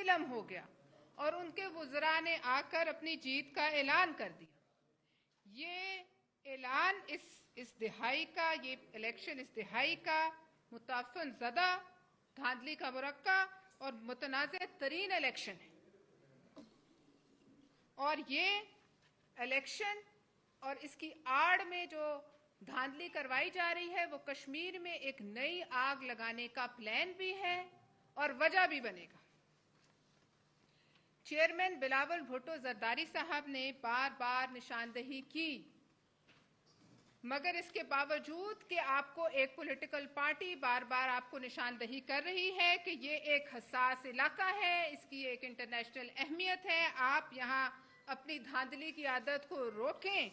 علم ہو گیا اور ان کے وزراء نے آ کر اپنی جیت کا اعلان کر دیا. یہ اعلان اس دہائی کا، یہ الیکشن اس دہائی کا متعفن زدہ، دھاندلی کا مرقع اور متنازع ترین الیکشن ہے. اور یہ الیکشن اور اس کی آڑ میں جو دھاندلی کروائی جا رہی ہے وہ کشمیر میں ایک نئی آگ لگانے کا پلان بھی ہے اور وجہ بھی بنے گا. چیئرمین بلاول بھٹو زرداری صاحب نے بار بار نشاندہی کی، مگر اس کے باوجود کہ آپ کو ایک پولیٹیکل پارٹی بار بار آپ کو نشاندہی کر رہی ہے کہ یہ ایک حساس علاقہ ہے، اس کی ایک انٹرنیشنل اہمیت ہے، آپ یہاں اپنی دھاندلی کی عادت کو روکیں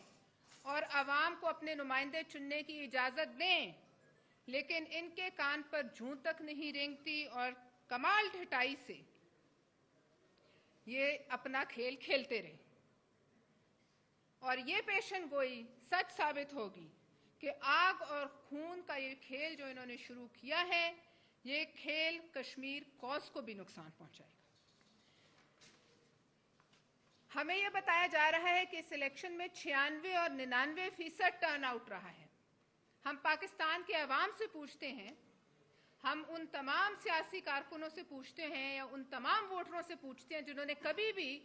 اور عوام کو اپنے نمائندے چننے کی اجازت دیں، لیکن ان کے کان پر جوں تک نہیں رینگتی اور کمال ڈھٹائی سے یہ اپنا کھیل کھیلتے رہے. اور یہ پیشن گوئی سچ ثابت ہوگی کہ آگ اور خون کا یہ کھیل جو انہوں نے شروع کیا ہے، یہ کھیل کشمیر کوز کو بھی نقصان پہنچائے گا. ہمیں یہ بتایا جا رہا ہے کہ اس الیکشن میں 96 اور 99% ٹرن آؤٹ رہا ہے. ہم پاکستان کے عوام سے پوچھتے ہیں، ہم ان تمام سیاسی کارکنوں سے پوچھتے ہیں یا ان تمام ووٹروں سے پوچھتے ہیں جنہوں نے کبھی بھی،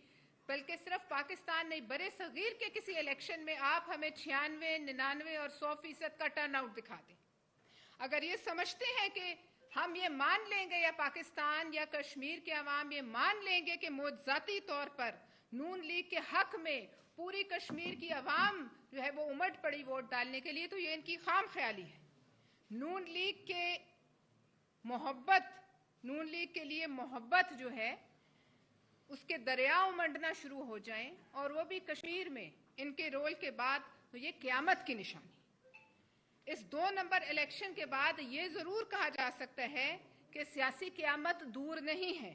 بلکہ صرف پاکستان نہیں برے صغیر کے کسی الیکشن میں آپ ہمیں 96, 99 اور 100% کا ٹرن آؤٹ دکھا دیں. اگر یہ سمجھتے ہیں کہ ہم یہ مان لیں گے یا پاکستان یا کشمیر کے عوام یہ مان لیں گے کہ ذاتی طور پر نون لیگ کے حق میں پوری کشمیر کی عوام جو ہے وہ امٹ پڑی ووٹ ڈالنے کے لیے، تو یہ ان کی خام خیالی ہے. نون لیگ کے لیے محبت جو ہے اس کے دریا امنڈنا شروع ہو جائیں اور وہ بھی کشمیر میں ان کے رول کے بعد، تو یہ قیامت کی نشانی. اس 2 نمبر الیکشن کے بعد یہ ضرور کہا جا سکتا ہے کہ سیاسی قیامت دور نہیں ہے،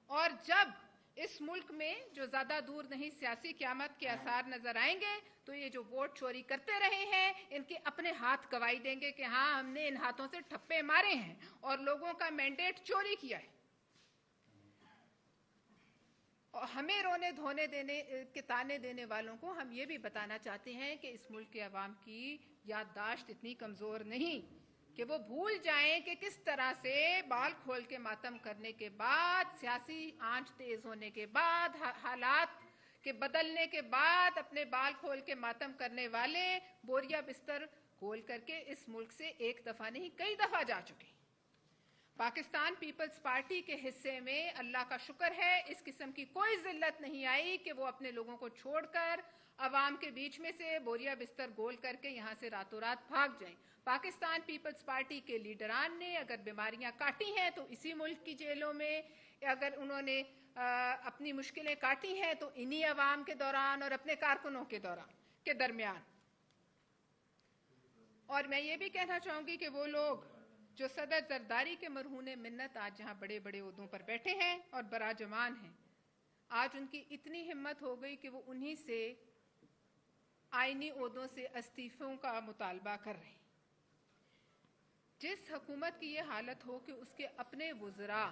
اور جب اس ملک میں جو زیادہ دور نہیں سیاسی قیامت کے آثار نظر آئیں گے تو یہ جو ووٹ چوری کرتے رہے ہیں ان کے اپنے ہاتھ گواہی دیں گے کہ ہاں ہم نے ان ہاتھوں سے ٹھپے مارے ہیں اور لوگوں کا مینڈیٹ چوری کیا ہے. اور ہمیں رونے دھونے دینے کے تانے دینے والوں کو ہم یہ بھی بتانا چاہتے ہیں کہ اس ملک کے عوام کی یادداشت اتنی کمزور نہیں کہ وہ بھول جائیں کہ کس طرح سے بال کھول کے ماتم کرنے کے بعد، سیاسی آنچ تیز ہونے کے بعد، حالات کے بدلنے کے بعد اپنے بال کھول کے ماتم کرنے والے بوریا بستر کھول کر کے اس ملک سے ایک دفعہ نہیں کئی دفعہ جا چکے. پاکستان پیپلز پارٹی کے حصے میں اللہ کا شکر ہے اس قسم کی کوئی ذلت نہیں آئی کہ وہ اپنے لوگوں کو چھوڑ کر عوام کے بیچ میں سے بوریا بستر گول کر کے یہاں سے راتوں رات بھاگ جائیں. پاکستان پیپلز پارٹی کے لیڈران نے اگر بیماریاں کاٹی ہیں تو اسی ملک کی جیلوں میں، اگر انہوں نے اپنی مشکلیں کاٹی ہیں تو انہی عوام کے دوران اور اپنے کارکنوں کے درمیان. اور میں یہ بھی کہنا چاہوں گی کہ وہ لوگ جو صدر زرداری کے مرہون منت آج جہاں بڑے بڑے عہدوں پر بیٹھے ہیں اور براجمان ہیں، آج ان کی اتنی ہمت ہو گئی کہ وہ انہی سے آئینی عہدوں سے استعفوں کا مطالبہ کر رہے ہیں. جس حکومت کی یہ حالت ہو کہ اس کے اپنے وزراء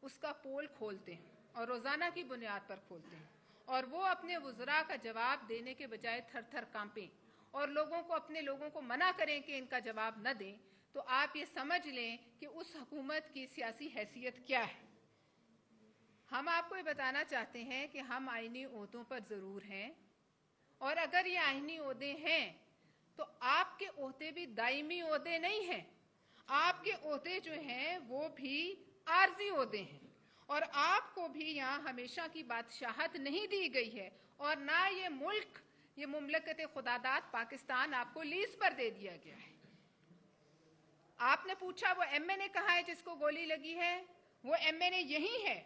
اس کا پول کھولتے ہیں اور روزانہ کی بنیاد پر کھولتے ہیں، اور وہ اپنے وزراء کا جواب دینے کے بجائے تھر تھر کانپیں اور اپنے لوگوں کو منع کریں کہ ان کا جواب نہ دیں، تو آپ یہ سمجھ لیں کہ اس حکومت کی سیاسی حیثیت کیا ہے. ہم آپ کو یہ بتانا چاہتے ہیں کہ ہم آئینی عہدوں پر ضرور ہیں، اور اگر یہ آئینی عہدے ہیں تو آپ کے عہدے بھی دائمی عہدے نہیں ہیں. آپ کے عہدے جو ہیں وہ بھی عارضی عہدے ہیں، اور آپ کو بھی یہاں ہمیشہ کی بادشاہت نہیں دی گئی ہے، اور نہ یہ مملکت خداداد پاکستان آپ کو لیز پر دے دیا گیا ہے. آپ نے پوچھا وہ ایم این اے کہاں ہے جس کو گولی لگی ہے؟ وہ ایم این اے یہی ہے.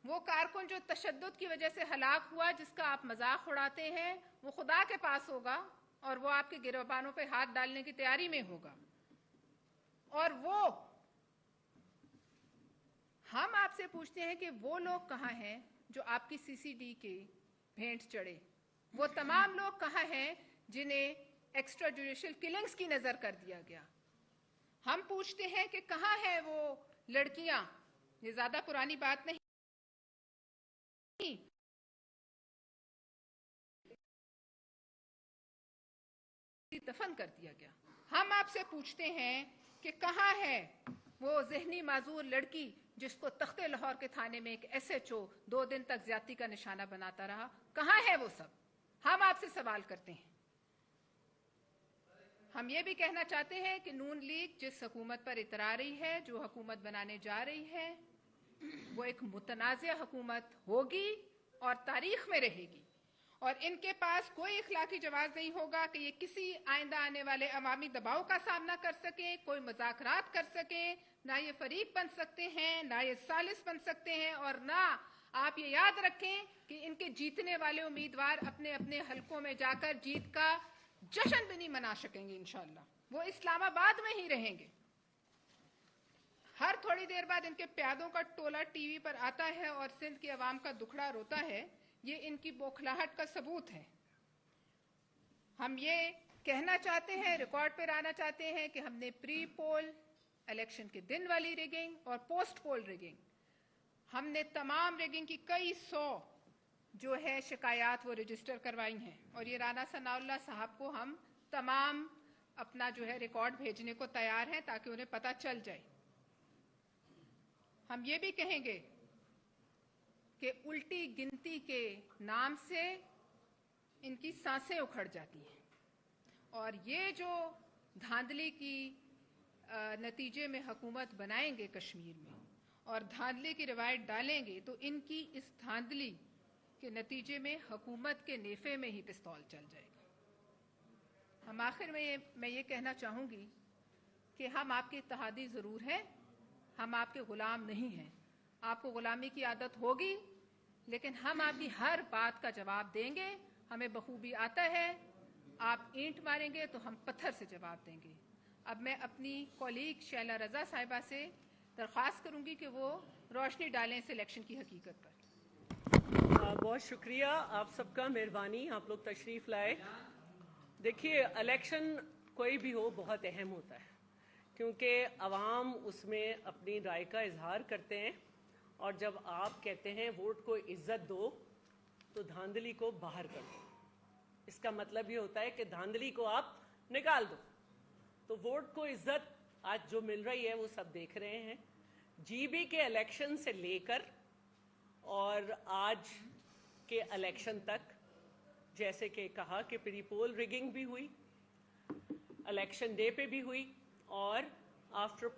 وہ کارکن جو تشدد کی وجہ سے ہلاک ہوا جس کا آپ مذاق اڑاتے ہیں، وہ خدا کے پاس ہوگا اور وہ آپ کے گریبانوں پہ ہاتھ ڈالنے کی تیاری میں ہوگا. اور ہم آپ سے پوچھتے ہیں کہ وہ لوگ کہاں ہیں جو آپ کی سی سی ڈی کے بھینٹ چڑھے؟ وہ تمام لوگ کہاں ہیں جنہیں ایکسٹرا جوڈیشل کلنگز کی نظر کر دیا گیا؟ ہم پوچھتے ہیں کہ کہاں ہیں وہ لڑکیاں یہ زیادہ پرانی بات نہیں، دفن کر دیا گیا۔ ہم آپ سے پوچھتے ہیں کہ کہاں ہے وہ ذہنی معذور لڑکی جس کو تخت لاہور کے تھانے میں ایک ایس ایچ او 2 دن تک زیادتی کا نشانہ بناتا رہا؟ کہاں ہے وہ سب؟ ہم آپ سے سوال کرتے ہیں۔ ہم یہ بھی کہنا چاہتے ہیں کہ نون لیگ جس حکومت پر اترا رہی ہے، جو حکومت بنانے جا رہی ہے، وہ ایک متنازع حکومت ہوگی اور تاریخ میں رہے گی، اور ان کے پاس کوئی اخلاقی جواز نہیں ہوگا کہ یہ کسی آئندہ آنے والے عوامی دباؤ کا سامنا کر سکیں، کوئی مذاکرات کر سکیں، نہ یہ فریق بن سکتے ہیں، نہ یہ ثالث بن سکتے ہیں، اور نہ آپ یہ یاد رکھیں کہ ان کے جیتنے والے امیدوار اپنے اپنے حلقوں میں جا کر جیت کا جشن بھی نہیں منا سکیں گے انشاءاللہ، وہ اسلام آباد میں ہی رہیں گے۔ ہر تھوڑی دیر بعد ان کے پیادوں کا ٹولہ ٹی وی پر آتا ہے اور سندھ کی عوام کا دکھڑا روتا ہے، یہ ان کی بوکھلاہٹ کا ثبوت ہے۔ ہم یہ کہنا چاہتے ہیں، ریکارڈ پر آنا چاہتے ہیں کہ ہم نے پری پول الیکشن کے دن والی ریگنگ اور پوسٹ پول ریگنگ، ہم نے تمام ریگنگ کی کئی سو جو ہے شکایات وہ رجسٹر کروائی ہیں، اور یہ رانا ثناء اللہ صاحب کو ہم تمام اپنا جو ہے ریکارڈ بھیجنے کو تیار ہیں تاکہ انہیں پتہ چل جائے۔ ہم یہ بھی کہیں گے کہ الٹی گنتی کے نام سے ان کی سانسیں اکھڑ جاتی ہیں، اور یہ جو دھاندلی کی نتیجے میں حکومت بنائیں گے کشمیر میں اور دھاندلی کی روایت ڈالیں گے، تو ان کی اس دھاندلی کے نتیجے میں حکومت کے نیفے میں ہی پستول چل جائے گا۔ ہم آخر میں یہ کہنا چاہوں گی کہ ہم آپ کے اتحادی ضرور ہیں، ہم آپ کے غلام نہیں ہیں۔ آپ کو غلامی کی عادت ہوگی، لیکن ہم آپ کی ہر بات کا جواب دیں گے، ہمیں بخوبی آتا ہے۔ آپ اینٹ ماریں گے تو ہم پتھر سے جواب دیں گے۔ اب میں اپنی کولیگ شیلا رضا صاحبہ سے درخواست کروں گی کہ وہ روشنی ڈالیں اس الیکشن کی حقیقت پر۔ بہت شکریہ آپ سب کا، مہربانی آپ لوگ تشریف لائے۔ دیکھیے، الیکشن کوئی بھی ہو بہت اہم ہوتا ہے، کیونکہ عوام اس میں اپنی رائے کا اظہار کرتے ہیں، اور جب آپ کہتے ہیں ووٹ کو عزت دو تو دھاندلی کو باہر کر دو، اس کا مطلب یہ ہوتا ہے کہ دھاندلی کو آپ نکال دو۔ تو ووٹ کو عزت آج جو مل رہی ہے وہ سب دیکھ رہے ہیں۔ جی بی کے الیکشن سے لے کر اور آج کے الیکشن تک، جیسے کہ کہا کہ پری پول ریگنگ بھی ہوئی، الیکشن ڈے پہ بھی ہوئی، اور آفٹر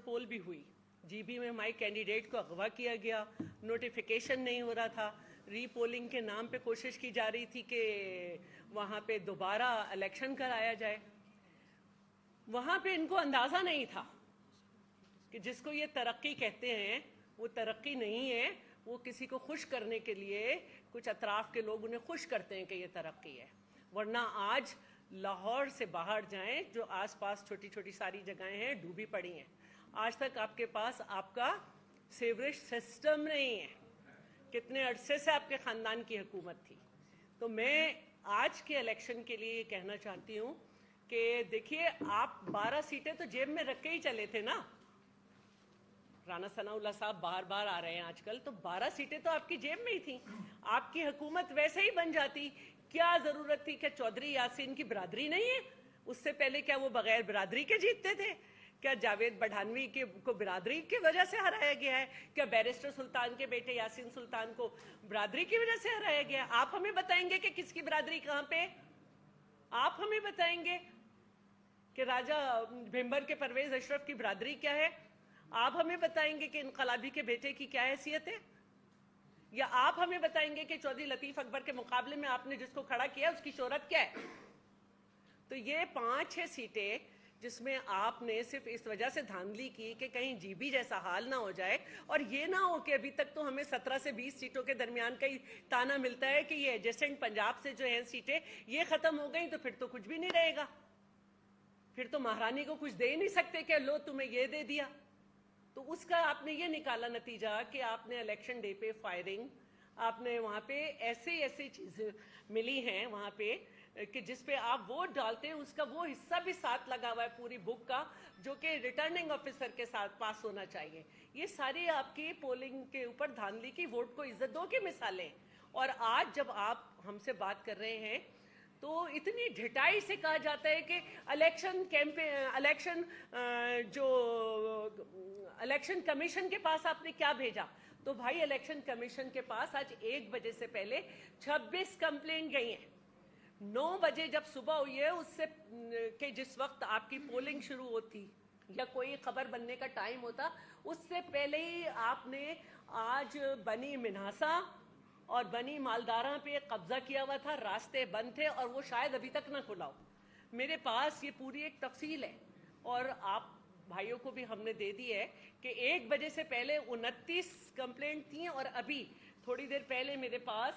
پول بھی ہوئی۔ جی بی میں ہمارے کینڈیڈیٹ کو اغوا کیا گیا، نوٹیفیکیشن نہیں ہو رہا تھا، ری پولنگ کے نام پہ کوشش کی جا رہی تھی کہ وہاں پہ دوبارہ الیکشن کرایا جائے۔ وہاں پہ ان کو اندازہ نہیں تھا کہ جس کو یہ ترقی کہتے ہیں وہ ترقی نہیں ہے، وہ کسی کو خوش کرنے کے لیے کچھ اطراف کے لوگ انہیں خوش کرتے ہیں کہ یہ ترقی ہے۔ ورنہ آج لاہور سے باہر جائیں، جو آس پاس چھوٹی چھوٹی ساری جگہیں ہیں ڈوبی پڑی ہیں، آج تک آپ کے پاس آپ کا سیوریج سسٹم نہیں ہے۔ کتنے عرصے سے آپ کے خاندان کی حکومت تھی۔ تو میں آج کے الیکشن کے لیے یہ کہنا چاہتی ہوں کہ دیکھیے، آپ 12 سیٹیں تو جیب میں رکھ کے ہی چلے تھے نا۔ رانا ثناء اللہ صاحب بار بار آ رہے ہیں آج کل، تو 12 سیٹیں تو آپ کی جیب میں ہی تھیں، آپ کی حکومت ویسے ہی بن جاتی۔ کیا ضرورت تھی کہ چودھری یاسین کی برادری نہیں ہے؟ اس سے پہلے کیا وہ بغیر برادری کے جیتتے تھے؟ کیا جاوید بڑھانوی کو برادری کی وجہ سے ہرایا گیا ہے؟ کیا بیرسٹر سلطان کے بیٹے یاسین سلطان کو برادری کی وجہ سے ہرایا گیا ہے؟ آپ ہمیں بتائیں گے کہ کس کی برادری کہاں پہ؟ آپ ہمیں بتائیں گے کہ راجہ بھمبر کے پرویز اشرف کی برادری کیا ہے؟ آپ ہمیں بتائیں گے کہ انقلابی کے بیٹے کی کیا حیثیت ہے؟ یا آپ ہمیں بتائیں گے کہ چودھری لطیف اکبر کے مقابلے میں آپ نے جس کو کھڑا کیا اس کی شہرت کیا ہے؟ تو یہ 5-6 سیٹیں جس میں آپ نے صرف اس وجہ سے دھاندلی کی کہ کہیں جی بی جیسا حال نہ ہو جائے، اور یہ نہ ہو کہ ابھی تک تو ہمیں 17 سے 20 سیٹوں کے درمیان کا ہی تانا ملتا ہے کہ یہ ایڈجسٹنٹ پنجاب سے جو ہیں سیٹیں یہ ختم ہو گئیں، تو پھر تو کچھ بھی نہیں رہے گا، پھر تو مہارانی کو کچھ دے ہی نہیں سکتے کہ لو تمہیں یہ دے دیا۔ تو اس کا آپ نے یہ نکالا نتیجہ کہ آپ نے الیکشن ڈے پہ فائرنگ، آپ نے وہاں پہ ایسی چیزیں ملی ہیں وہاں پہ کہ جس پہ آپ ووٹ ڈالتے ہیں اس کا وہ حصہ بھی ساتھ لگا ہوا ہے پوری بک کا، جو کہ ریٹرننگ آفیسر کے ساتھ پاس ہونا چاہیے۔ یہ سارے آپ کی پولنگ کے اوپر دھاندلی کی، ووٹ کو عزت دو کی مثالیں. اور آج جب آپ ہم سے بات کر رہے ہیں تو اتنی ڈھٹائی سے کہا جاتا ہے کہ الیکشن کمیشن کے پاس آپ نے کیا بھیجا. تو بھائی الیکشن کمیشن کے پاس آج 1 بجے سے پہلے 26 کمپلین گئی ہیں. 9 بجے جب صبح ہوئی ہے اس سے کہ جس وقت آپ کی پولنگ شروع ہوتی یا کوئی خبر بننے کا ٹائم ہوتا، اس سے پہلے ہی آپ نے آج بنی منہاسا اور بنی مالدارا پہ قبضہ کیا ہوا تھا. راستے بند تھے اور وہ شاید ابھی تک نہ کھلا ہو. میرے پاس یہ پوری ایک تفصیل ہے اور آپ بھائیوں کو بھی ہم نے دے دی ہے کہ 1 بجے سے پہلے 29 کمپلینٹ تھیں. اور ابھی تھوڑی دیر پہلے میرے پاس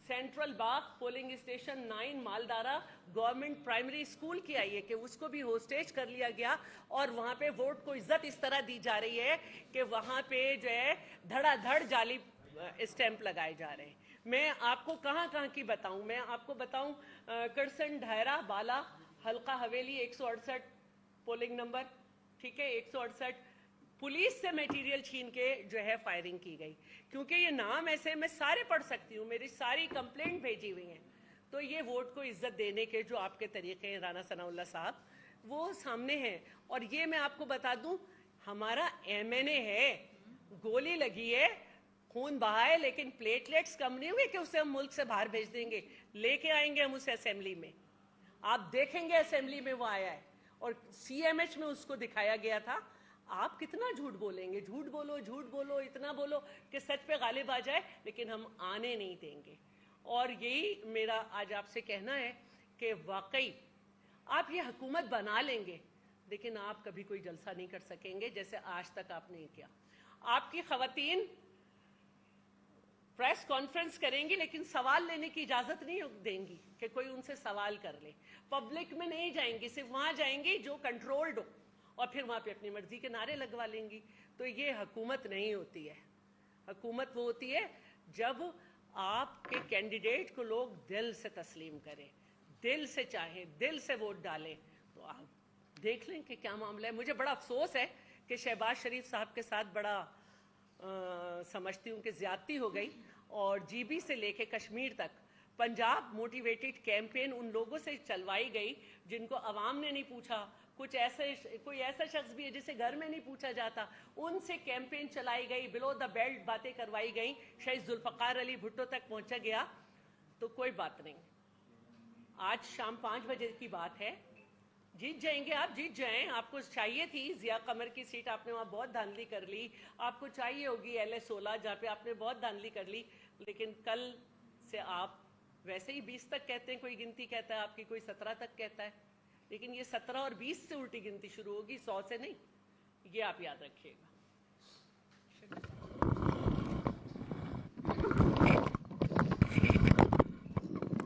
central Bagh polling station 9 Maldara government primary school کی آئی ہے کہ اس کو بھی ہوسٹیج کر لیا گیا اور وہاں پہ ووٹ کو عزت اس طرح دی جا رہی ہے کہ وہاں پہ جو ہے دھڑا دھڑ جعلی اسٹیمپ لگائے جا رہے ہیں. میں آپ کو کہاں کہاں کی بتاؤں. میں آپ کو بتاؤں کرسن ڈھائرا بالا حلقہ حویلی 168 پولنگ نمبر، ٹھیک ہے، 168 پولیس سے میٹیریل چھین کے جو ہے فائرنگ کی گئی. کیونکہ یہ نام ایسے میں سارے پڑھ سکتی ہوں، میری ساری کمپلینٹ بھیجی ہوئی ہیں. تو یہ ووٹ کو عزت دینے کے جو آپ کے طریقے ہیں رانا ثناء اللہ صاحب وہ سامنے ہیں. اور یہ میں آپ کو بتا دوں ہمارا MNA ہے، گولی لگی ہے، خون بہا ہے، لیکن پلیٹلیٹس کم نہیں ہوئے کہ اسے ہم ملک سے باہر بھیج دیں گے. لے کے آئیں گے ہم اسے اسمبلی میں. آپ دیکھیں گے اسمبلی میں وہ آیا ہے اور CMH میں اس کو دکھایا گیا تھا. آپ کتنا جھوٹ بولیں گے، جھوٹ بولو جھوٹ بولو، اتنا بولو کہ سچ پہ غالب آ جائے، لیکن ہم آنے نہیں دیں گے. اور یہی میرا آج آپ سے کہنا ہے کہ واقعی آپ یہ حکومت بنا لیں گے لیکن آپ کبھی کوئی جلسہ نہیں کر سکیں گے جیسے آج تک آپ نے کیا. آپ کی خواتین پریس کانفرنس کریں گی لیکن سوال لینے کی اجازت نہیں دیں گی کہ کوئی ان سے سوال کر لے. پبلک میں نہیں جائیں گی، صرف وہاں جائیں گی جو کنٹرولڈ ہو اور پھر وہاں پہ اپنی مرضی کے نعرے لگوا لیں گی. تو یہ حکومت نہیں ہوتی ہے. حکومت وہ ہوتی ہے جب آپ کے کینڈیڈیٹ کو لوگ دل سے تسلیم کریں، دل سے چاہیں، دل سے ووٹ ڈالیں. تو آپ دیکھ لیں کہ کیا معاملہ ہے. مجھے بڑا افسوس ہے کہ شہباز شریف صاحب کے ساتھ بڑا سمجھتی ہوں کہ زیادتی ہو گئی. اور GB سے لے کے کشمیر تک پنجاب موٹیویٹڈ کیمپین ان لوگوں سے چلوائی گئی جن کو عوام نے نہیں پوچھا. کوئی ایسا شخص بھی ہے جسے گھر میں نہیں پوچھا جاتا، ان سے کیمپین چلائی گئی، بلو دا بیلٹ باتیں کروائی گئیں. شہید ذوالفقار علی بھٹو تک پہنچا گیا. تو کوئی بات نہیں، آج شام 5 بجے کی بات ہے. جیت جائیں گے، آپ جیت جائیں. آپ کو چاہیے تھی ضیاء قمر کی سیٹ، آپ نے وہاں بہت دھاندلی کر لی. آپ کو چاہیے ہوگی LA 16 جہاں پہ آپ نے بہت دھاندلی کر لی. لیکن کل سے آپ ویسے ہی 20 تک کہتے ہیں، کوئی گنتی کہتا ہے آپ کی، کوئی 17 تک کہتا ہے، لیکن یہ 17 اور 20 سے الٹی گنتی شروع ہوگی، 100 سے نہیں. یہ آپ یاد رکھیے گا.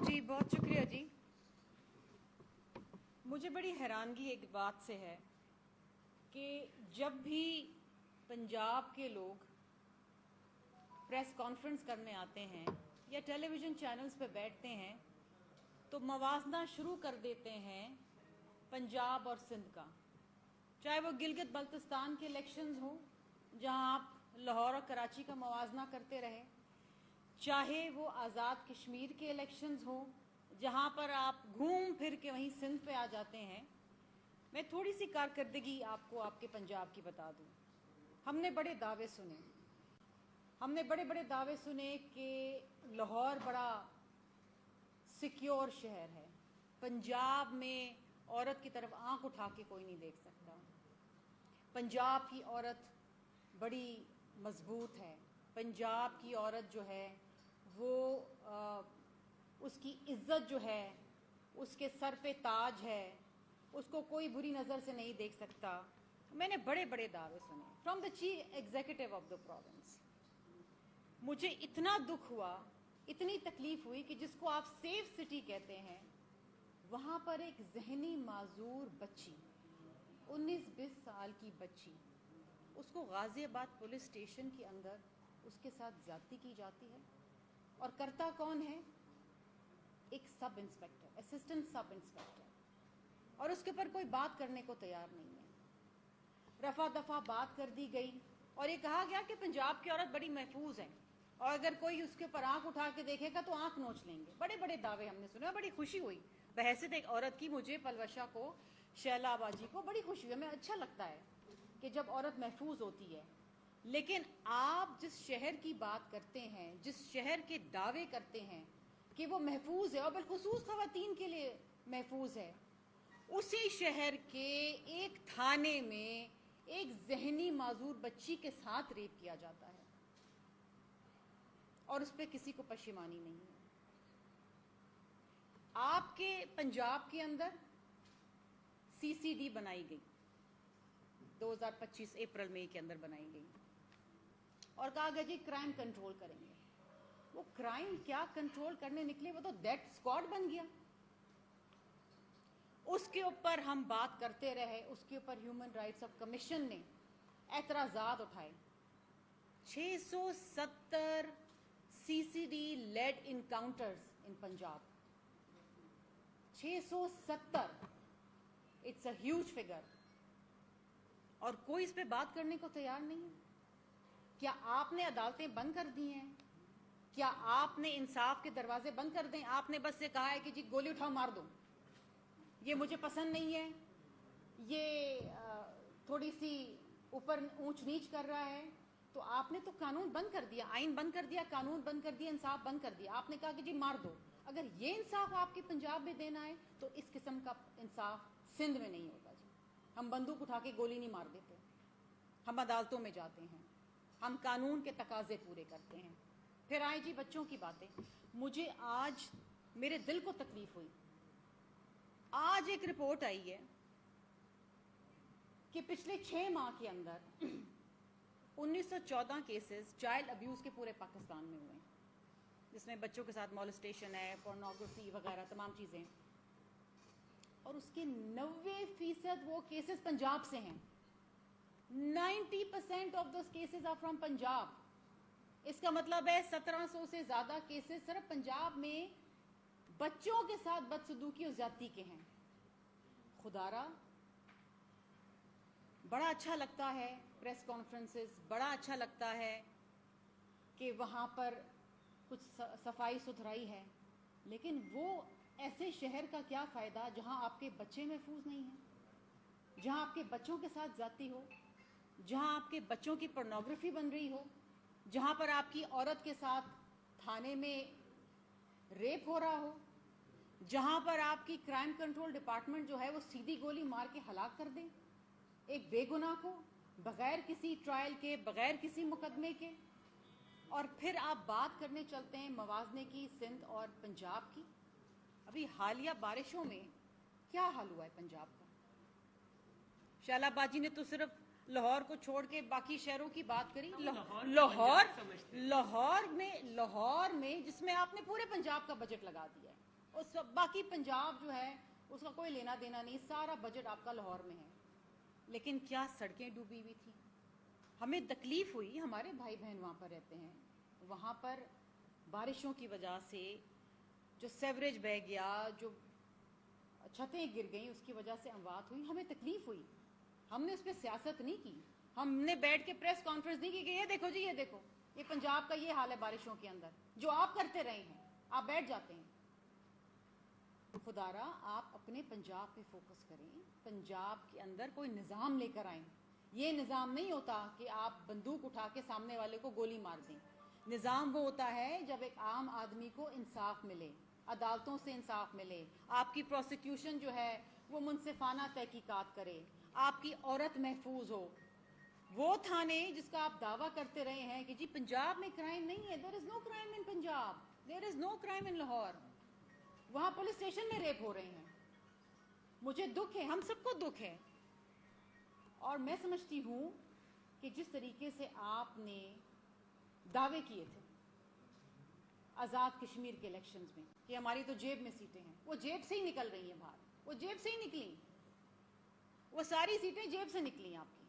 جی بہت شکریہ جی. مجھے بڑی حیرانگی ایک بات سے ہے کہ جب بھی پنجاب کے لوگ پریس کانفرنس کرنے آتے ہیں یا ٹیلی ویژن چینلز پہ بیٹھتے ہیں تو موازنہ شروع کر دیتے ہیں پنجاب اور سندھ کا. چاہے وہ گلگت بلتستان کے الیکشنز ہوں جہاں آپ لاہور اور کراچی کا موازنہ کرتے رہے، چاہے وہ آزاد کشمیر کے الیکشنز ہوں جہاں پر آپ گھوم پھر کے وہیں سندھ پہ آ جاتے ہیں. میں تھوڑی سی کارکردگی آپ کو آپ کے پنجاب کی بتا دوں. ہم نے بڑے دعوے سنے، ہم نے بڑے بڑے دعوے سنے کہ لاہور بڑا سیکیور شہر ہے، پنجاب میں عورت کی طرف آنکھ اٹھا کے کوئی نہیں دیکھ سکتا، پنجاب کی عورت بڑی مضبوط ہے، پنجاب کی عورت جو ہے وہ اس کی عزت جو ہے اس کے سر پہ تاج ہے، اس کو کوئی بری نظر سے نہیں دیکھ سکتا. میں نے بڑے بڑے دعوے سنے from the chief executive of the province. مجھے اتنا دکھ ہوا، اتنی تکلیف ہوئی کہ جس کو آپ سیف سٹی کہتے ہیں وہاں پر ایک ذہنی معذور بچی، 19-20 سال کی بچی، اس کو غازی آباد پولیس اسٹیشن کے اندر اس کے ساتھ زیادتی کی جاتی ہے. اور کرتا کون ہے؟ ایک سب انسپیکٹر، اسسٹنٹ سب انسپیکٹر، اور اس کے اوپر کوئی بات کرنے کو تیار نہیں ہے. رفع دفع بات کر دی گئی اور یہ کہا گیا کہ پنجاب کی عورت بڑی محفوظ ہے اور اگر کوئی اس کے اوپر آنکھ اٹھا کے دیکھے گا تو آنکھ نوچ لیں گے. بڑے بڑے دعوے ہم نے سنے اور بڑی خوشی ہوئی بحیثیت ایک عورت کی. مجھے پلوشا کو, شیلا باجی کو بڑی خوشی ہوئی. ہمیں اچھا لگتا ہے کہ جب عورت محفوظ ہوتی ہے. لیکن آپ جس شہر کی بات کرتے ہیں, جس شہر کے دعوے کرتے ہیں کہ وہ محفوظ ہے اور بالخصوص خواتین کے لیے محفوظ ہے, اسی شہر کے ایک تھانے میں ایک ذہنی معذور بچی کے ساتھ ریپ کیا جاتا ہے اور اس پہ کسی کو پشیمانی نہیں ہے. آپ کے پنجاب کے اندر سی سی ڈی بنائی گئی 2025 اپریل مئی کے اندر بنائی گئی اور کہا گیا جی کرائم کنٹرول کریں گے. وہ کرائم کیا کنٹرول کرنے نکلے, وہ تو ڈیتھ اسکواڈ بن گیا. اس کے اوپر ہم بات کرتے رہے, اس کے اوپر ہیومن رائٹس آف کمیشن نے اعتراضات اٹھائے. 670 C C D led encounters in Punjab. 670, it's a huge figure. اور کوئی اس پہ بات کرنے کو تیار نہیں ہے. کیا آپ نے عدالتیں بند کر دی ہیں؟ کیا آپ نے انصاف کے دروازے بند کر دیں؟ آپ نے بس یہ کہا ہے کہ جی گولی اٹھاؤ مار دو, یہ مجھے پسند نہیں ہے, یہ تھوڑی سی اوپر اونچ نیچ کر رہا ہے, تو آپ نے تو قانون بند کر دیا, آئین بند کر دیا, قانون بند کر دیا, انصاف بند کر دیا. آپ نے کہا کہ جی مار دو. اگر یہ انصاف آپ کے پنجاب میں دینا ہے تو اس قسم کا انصاف سندھ میں نہیں ہوگا. جی ہم بندوق اٹھا کے گولی نہیں مار دیتے, ہم عدالتوں میں جاتے ہیں, ہم قانون کے تقاضے پورے کرتے ہیں. پھر آئے جی بچوں کی باتیں. مجھے آج میرے دل کو تکلیف ہوئی. آج ایک رپورٹ آئی ہے کہ پچھلے 6 ماہ کے اندر 1914 کیسز چائلڈ ابیوز کے پورے پاکستان میں ہوئے ہیں, جس میں بچوں کے ساتھ مولسٹیشن ہے, پورنوگرافی وغیرہ تمام چیزیں, اور اس کے 90% وہ کیسز پنجاب سے ہیں. 90% of those cases are from Punjab. اس کا مطلب ہے 1700 سے زیادہ کیسز صرف پنجاب میں بچوں کے ساتھ بدسلوکی اور زیادتی کے ہیں. خدارا بڑا اچھا لگتا ہے پریس کانفرنسز, بڑا اچھا لگتا ہے کہ وہاں پر کچھ صفائی ستھرائی ہے, لیکن وہ ایسے شہر کا کیا فائدہ جہاں آپ کے بچے محفوظ نہیں ہیں, جہاں آپ کے بچوں کے ساتھ زیادتی ہو, جہاں آپ کے بچوں کی پورنوگرافی بن رہی ہو, جہاں پر آپ کی عورت کے ساتھ تھانے میں ریپ ہو رہا ہو, جہاں پر آپ کی کرائم کنٹرول ڈپارٹمنٹ جو ہے وہ سیدھی گولی مار کے ہلاک کر دے ایک بے گناہ کو, بغیر کسی ٹرائل کے, بغیر کسی مقدمے کے. اور پھر آپ بات کرنے چلتے ہیں موازنے کی سندھ اور پنجاب کی. ابھی حالیہ بارشوں میں کیا حال ہوا ہے پنجاب کا؟ شیلا باجی نے تو صرف لاہور کو چھوڑ کے باقی شہروں کی بات کری. لاہور میں جس میں آپ نے پورے پنجاب کا بجٹ لگا دیا ہے, اس باقی پنجاب جو ہے اس کا کوئی لینا دینا نہیں, سارا بجٹ آپ کا لاہور میں ہے. لیکن کیا سڑکیں ڈوبی ہوئی تھیں. ہمیں تکلیف ہوئی, ہمارے بھائی بہن وہاں پر رہتے ہیں, وہاں پر بارشوں کی وجہ سے جو سیوریج بہہ گیا, جو چھتیں گر گئیں, اس کی وجہ سے اموات ہوئی. ہمیں تکلیف ہوئی. ہم نے اس پہ سیاست نہیں کی, ہم نے بیٹھ کے پریس کانفرنس نہیں کی کہ یہ دیکھو جی, یہ دیکھو یہ پنجاب کا یہ حال ہے بارشوں کے اندر, جو آپ کرتے رہے ہیں. آپ بیٹھ جاتے ہیں. خدارا آپ اپنے پنجاب پہ فوکس کریں, پنجاب کے اندر کوئی نظام لے کر آئیں. یہ نظام نہیں ہوتا کہ آپ بندوق اٹھا کے سامنے والے کو گولی مار دیں. نظام وہ ہوتا ہے جب ایک عام آدمی کو انصاف ملے, عدالتوں سے انصاف ملے, آپ کی پروسیکیوشن جو ہے وہ منصفانہ تحقیقات کرے, آپ کی عورت محفوظ ہو. وہ تھانے جس کا آپ دعویٰ کرتے رہے ہیں کہ جی پنجاب میں کرائم نہیں ہے, there is no crime in Punjab, there is no crime in Lahore, وہاں پولیس اسٹیشن میں ریپ ہو رہے ہیں. مجھے دکھ ہے, ہم سب کو دکھ ہے. اور میں سمجھتی ہوں کہ جس طریقے سے آپ نے دعوے کیے تھے آزاد کشمیر کے الیکشنز میں کہ ہماری تو جیب میں سیٹیں ہیں, وہ جیب سے ہی نکل رہی ہیں باہر, وہ جیب سے ہی نکلی, وہ ساری سیٹیں جیب سے نکلی آپ کی.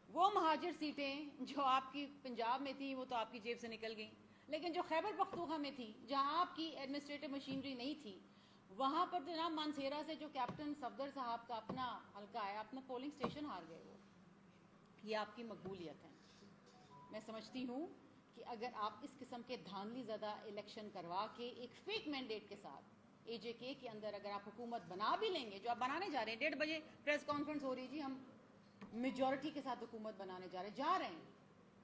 وہ مہاجر سیٹیں جو آپ کی پنجاب میں تھیں وہ تو آپ کی جیب سے نکل گئیں, لیکن جو خیبر پختونخوا میں تھی جہاں آپ کی ایڈمنسٹریٹو مشینری نہیں تھی, وہاں پر جناب مانسیرا سے جو کیپٹن صفدر صاحب کا اپنا حلقہ ہے, اپنا پولنگ سٹیشن ہار گئے وہ. یہ آپ کی مقبولیت ہے. میں سمجھتی ہوں کہ اگر آپ اس قسم کے دھاندلی زدہ الیکشن کروا کے ایک فیک مینڈیٹ کے ساتھ اے جے کے اندر اگر آپ حکومت بنا بھی لیں گے, جو آپ بنانے جا رہے ہیں, 1:30 بجے پریس کانفرنس ہو رہی جی ہم میجورٹی کے ساتھ حکومت بنانے جا رہے ہیں,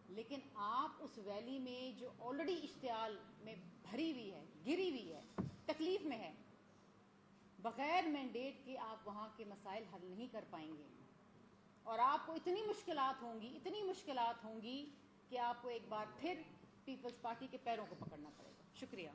لیکن آپ اس ویلی میں جو آلریڈی اشتعال میں بھری ہوئی ہے, گری ہوئی ہے, تکلیف میں ہے, بغیر مینڈیٹ کے آپ وہاں کے مسائل حل نہیں کر پائیں گے, اور آپ کو اتنی مشکلات ہوں گی کہ آپ کو ایک بار پھر پیپلز پارٹی کے پیروں کو پکڑنا پڑے گا. شکریہ.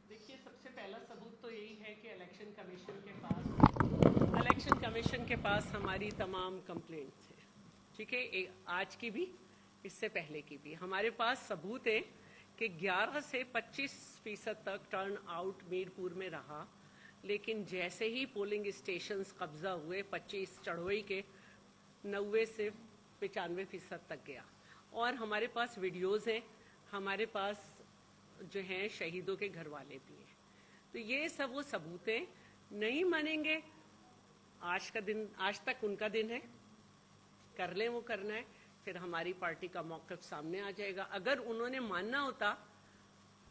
دیکھیے, سب سے پہلا ثبوت تو یہی ہے کہ الیکشن کمیشن کے پاس ہماری تمام کمپلینٹس ہیں, ٹھیک ہے, آج کی بھی, اس سے پہلے کی بھی. ہمارے پاس ثبوت ہے کہ 11 سے 25% تک ٹرن آؤٹ میرپور میں رہا, لیکن جیسے ہی پولنگ اسٹیشنز قبضہ ہوئے 25 چڑھوئی کے 90 سے 95% تک گیا. اور ہمارے پاس ویڈیوز ہیں, ہمارے پاس جو ہیں شہیدوں کے گھر والے بھی ہیں. تو یہ سب وہ ثبوت ہیں. نہیں مانیں گے, آج تک ان کا دن ہے, کر لیں وہ کرنا ہے, پھر ہماری پارٹی کا موقف سامنے آ جائے گا. اگر انہوں نے ماننا ہوتا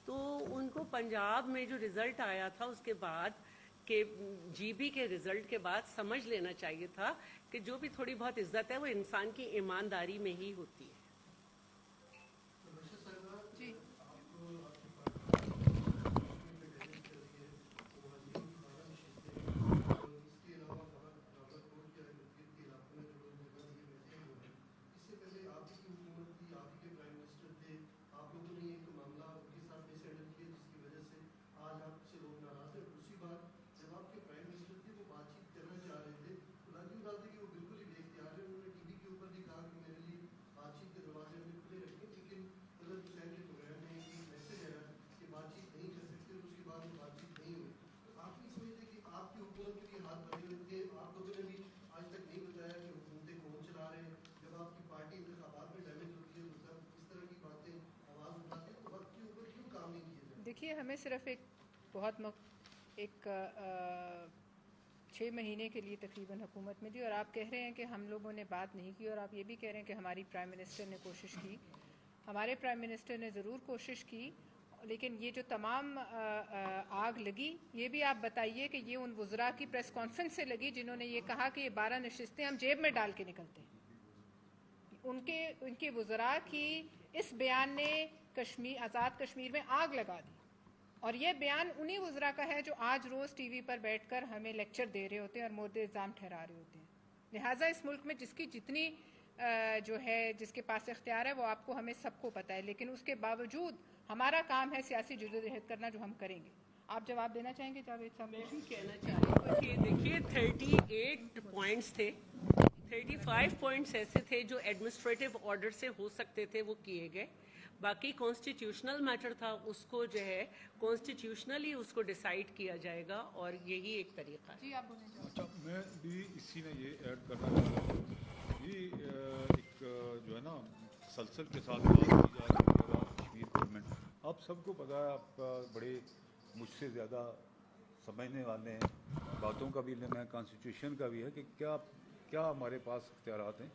تو ان کو پنجاب میں جو رزلٹ آیا تھا اس کے بعد کہ جی بی کے رزلٹ کے بعد سمجھ لینا چاہیے تھا کہ جو بھی تھوڑی بہت عزت ہے وہ انسان کی ایمانداری میں ہی ہوتی ہے. جی دیکھیے, ہمیں صرف ایک 6 مہینے کے لیے تقریباً حکومت ملی, اور آپ کہہ رہے ہیں کہ ہم لوگوں نے بات نہیں کی, اور آپ یہ بھی کہہ رہے ہیں کہ ہماری پرائم منسٹر نے کوشش کی. ہمارے پرائم منسٹر نے ضرور کوشش کی, لیکن یہ جو تمام آگ لگی, یہ بھی آپ بتائیے کہ یہ ان وزراء کی پریس کانفرنس سے لگی جنہوں نے یہ کہا کہ یہ 12 نشستیں ہم جیب میں ڈال کے نکلتے ہیں. ان کے وزراء کی اس بیان نے آزاد کشمیر میں آگ لگا دی, اور یہ بیان انہی وزراء کا ہے جو آج روز ٹی وی پر بیٹھ کر ہمیں لیکچر دے رہے ہوتے ہیں اور مورد الزام ٹھہرا رہے ہوتے ہیں. لہٰذا اس ملک میں جس کی جتنی جو ہے جس کے پاس اختیار ہے وہ آپ کو ہمیں سب کو پتہ ہے, لیکن اس کے باوجود ہمارا کام ہے سیاسی جدوجہد کرنا, جو ہم کریں گے. آپ جواب دینا چاہیں گے جاوید صاحب؟ میں بھی کہنا چاہ رہی ہوں کہ دیکھیے 38 پوائنٹس تھے, 35 پوائنٹس ایسے تھے جو ایڈمنسٹریٹو آرڈر سے ہو سکتے تھے, وہ کیے گئے. باقی کانسٹیٹیوشنل میٹر تھا, اس کو جو ہے کانسٹیٹیوشنلی اس کو ڈیسائیڈ کیا جائے گا, اور یہی ایک طریقہ ہے. جی آپ بولیں. اچھا, میں بھی اسی میں یہ ایڈ کرنا چاہ رہا ہوں. یہ ایک جو ہے نا تسلسل کے ساتھ بات کی جا رہی ہے آزاد کشمیر گورنمنٹ. آپ سب کو پتہ ہے, آپ بڑے مجھ سے زیادہ سمجھنے والے ہیں, باتوں کا بھی علم ہے, کانسٹیٹیوشن کا بھی ہے کہ کیا ہمارے پاس اختیارات ہیں.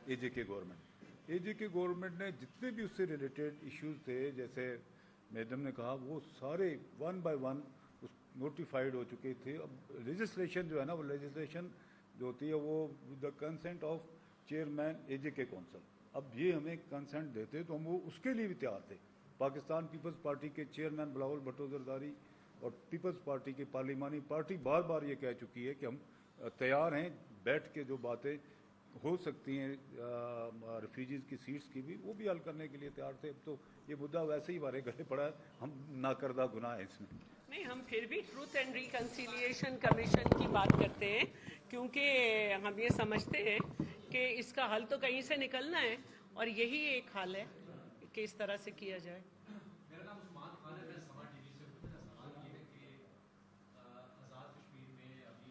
اے جے کے گورنمنٹ نے جتنے بھی اس سے ریلیٹڈ ایشوز تھے, جیسے میڈم نے کہا, وہ سارے 1 by 1 نوٹیفائڈ ہو چکے تھے. اب لیجسلیشن جو ہے نا, وہ لیجسلیشن جو ہوتی ہے وہ with the consent of chairman A J K council. اب یہ ہمیں کنسنٹ دیتے تو ہم وہ اس کے لیے بھی تیار تھے. پاکستان پیپلز پارٹی کے چیئرمین بلاول بھٹو زرداری اور پیپلز پارٹی کی پارلیمانی پارٹی بار بار یہ کہہ چکی ہے کہ ہم تیار ہیں بیٹھ کے جو باتیں ہو سکتی ہیں ریفیوجیز کی سیٹس کی بھی, وہ بھی حل کرنے کے لیے تیار تھے. اب تو یہ مدعا ویسے ہی ہمارے گلے پڑا ہے, ہم ناکردہ گناہ ہے اس میں. نہیں, ہم پھر بھی ٹروتھ اینڈ ریکنسیلیشن کمیشن کی بات کرتے ہیں, کیونکہ ہم یہ سمجھتے ہیں کہ اس کا حل تو کہیں سے نکلنا ہے, اور یہی ایک حل ہے کہ اس طرح سے کیا جائے. میرا نام عثمان خان ہے, میں سما ٹی وی سے ہوں. میرا سوال یہ ہے کہ آزاد کشمیر میں ابھی